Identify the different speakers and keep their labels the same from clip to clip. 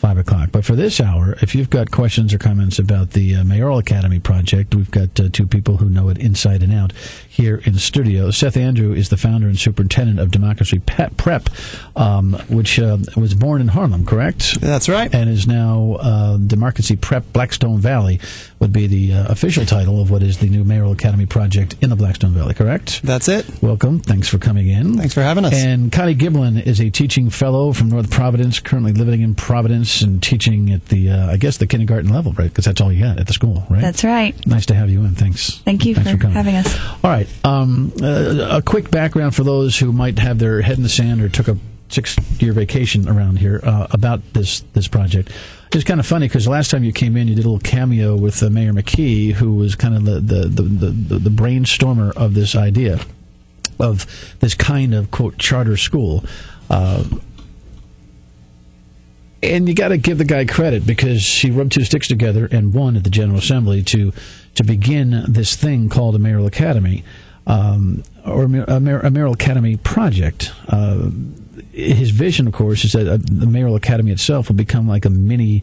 Speaker 1: 5 o'clock. But for this hour, if you've got questions or comments about the Mayoral Academy project, we've got two people who know it inside and out here in the studio. Seth Andrew is the founder and superintendent of Democracy Prep, which was born in Harlem, correct?
Speaker 2: That's right.
Speaker 1: And is now Democracy Prep Blackstone Valley would be the official title of what is the new Mayoral Academy project in the Blackstone Valley, correct?
Speaker 2: That's it.
Speaker 1: Welcome. Thanks for coming in.
Speaker 2: Thanks for having us.
Speaker 1: And Connie Giblon is a teaching fellow from North Providence, currently living in Providence and teaching at the, I guess, the kindergarten level, right? Because that's all you got at the school, right?
Speaker 3: That's right.
Speaker 1: Nice to have you in. Thanks.
Speaker 3: Thank you for having us.
Speaker 1: All right. A quick background for those who might have their head in the sand or took a 6-year vacation around here about this project. It's kind of funny because the last time you came in, you did a little cameo with Mayor McKee, who was kind of the brainstormer of this idea of this kind of, quote, charter school. And you got to give the guy credit because he rubbed two sticks together and won at the General Assembly to begin this thing called a Mayoral Academy, or a Mayoral Academy project. His vision, of course, is that the Mayoral Academy itself will become like a mini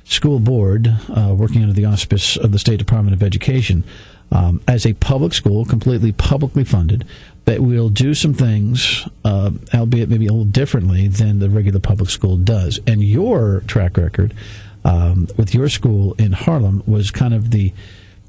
Speaker 1: school board working under the auspice of the State Department of Education as a public school, completely publicly funded, that will do some things, albeit maybe a little differently than the regular public school does. And your track record with your school in Harlem was kind of the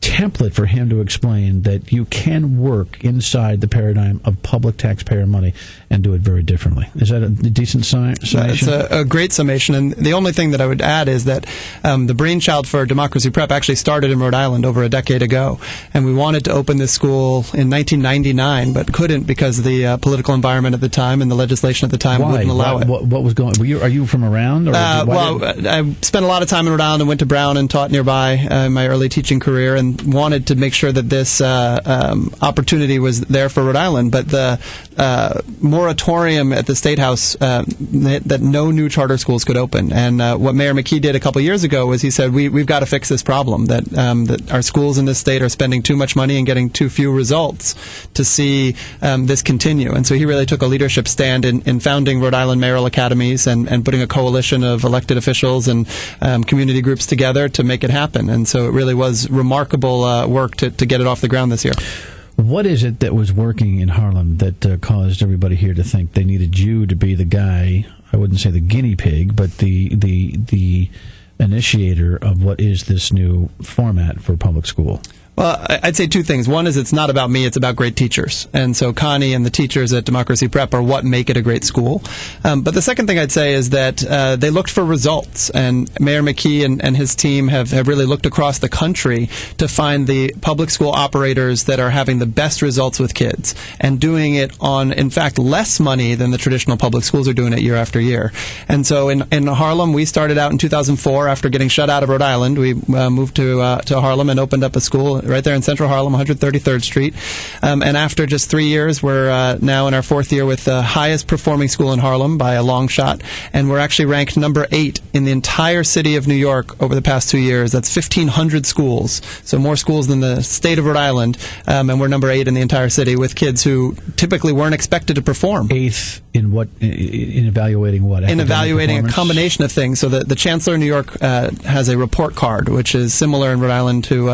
Speaker 1: template for him to explain that you can work inside the paradigm of public taxpayer money and do it very differently. Is that a decent summation?
Speaker 2: It's a great summation, and the only thing that I would add is that the brainchild for Democracy Prep actually started in Rhode Island over a decade ago, and we wanted to open this school in 1999, but couldn't because of the political environment at the time and the legislation at the time wouldn't allow it.
Speaker 1: What was going on? Are you from around? Or
Speaker 2: I spent a lot of time in Rhode Island and went to Brown and taught nearby in my early teaching career, and wanted to make sure that this opportunity was there for Rhode Island, but the moratorium at the State House that no new charter schools could open. And what Mayor McKee did a couple years ago was he said, we've got to fix this problem, that our schools in this state are spending too much money and getting too few results to see this continue. And so he really took a leadership stand in founding Rhode Island Mayoral Academies and putting a coalition of elected officials and community groups together to make it happen. And so it really was remarkable work to get it off the ground this year.
Speaker 1: What is it that was working in Harlem that caused everybody here to think they needed you to be the guy, I wouldn't say the guinea pig, but the initiator of what is this new format for public school?
Speaker 2: Well, I'd say two things. One is it's not about me, it's about great teachers. And so Connie and the teachers at Democracy Prep are what make it a great school. But the second thing I'd say is that they looked for results. And Mayor McKee and his team have really looked across the country to find the public school operators that are having the best results with kids and doing it on, in fact, less money than the traditional public schools are doing it year after year. And so in Harlem, we started out in 2004 after getting shut out of Rhode Island. We moved to Harlem and opened up a school right there in Central Harlem, 133rd Street. And after just 3 years, we're now in our 4th year with the highest performing school in Harlem by a long shot. And we're actually ranked number 8 in the entire city of New York over the past 2 years. That's 1,500 schools. So more schools than the state of Rhode Island. And we're number 8 in the entire city with kids who typically weren't expected to perform.
Speaker 1: 8th in what? In evaluating what?
Speaker 2: In evaluating a combination of things. So the Chancellor of New York has a report card, which is similar in Rhode Island to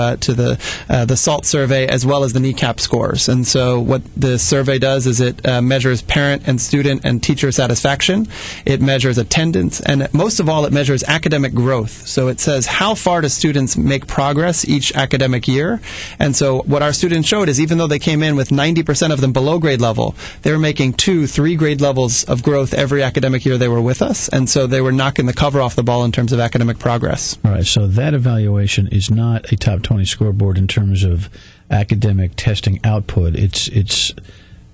Speaker 2: the SALT survey as well as the NECAP scores. And so what the survey does is it measures parent and student and teacher satisfaction. It measures attendance. And most of all, it measures academic growth. So it says how far do students make progress each academic year. And so what our students showed is even though they came in with 90% of them below grade level, they were making 2-3 grade levels of growth every academic year they were with us. And so they were knocking the cover off the ball in terms of academic progress.
Speaker 1: All right. So that evaluation is not a top 20 scoreboard in terms of academic testing output. It's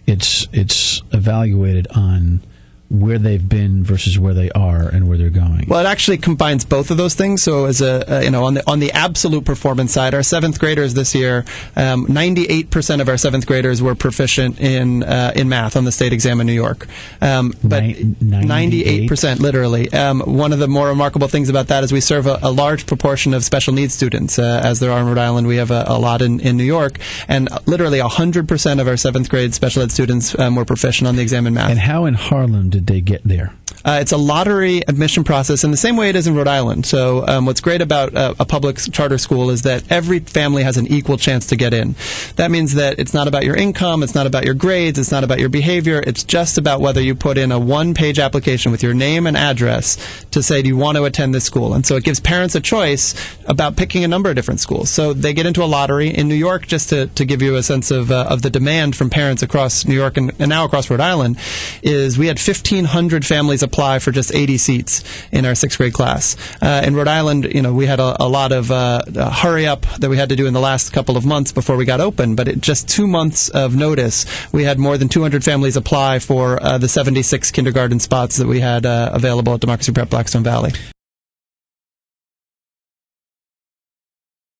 Speaker 1: evaluated on where they've been versus where they are and where they're going.
Speaker 2: Well, it actually combines both of those things. So, as on the absolute performance side, our 7th graders this year, 98% of our 7th graders were proficient in math on the state exam in New York. But 98%, literally. One of the more remarkable things about that is we serve a large proportion of special needs students, as there are in Rhode Island. We have a lot in New York, and literally 100% of our 7th grade special ed students were proficient on the exam in math.
Speaker 1: And how in Harlem did they get there?
Speaker 2: It's a lottery admission process in the same way it is in Rhode Island. So what's great about a public charter school is that every family has an equal chance to get in. That means that it's not about your income, it's not about your grades, it's not about your behavior, it's just about whether you put in a one-page application with your name and address to say, do you want to attend this school? And so it gives parents a choice about picking a number of different schools. So they get into a lottery. In New York, just to give you a sense of the demand from parents across New York and now across Rhode Island, is we had 1,500 families apply for just 80 seats in our 6th grade class. In Rhode Island, we had a lot of hurry up that we had to do in the last couple of months before we got open, but in just 2 months of notice, we had more than 200 families apply for the 76 kindergarten spots that we had available at Democracy Prep Blackstone Valley.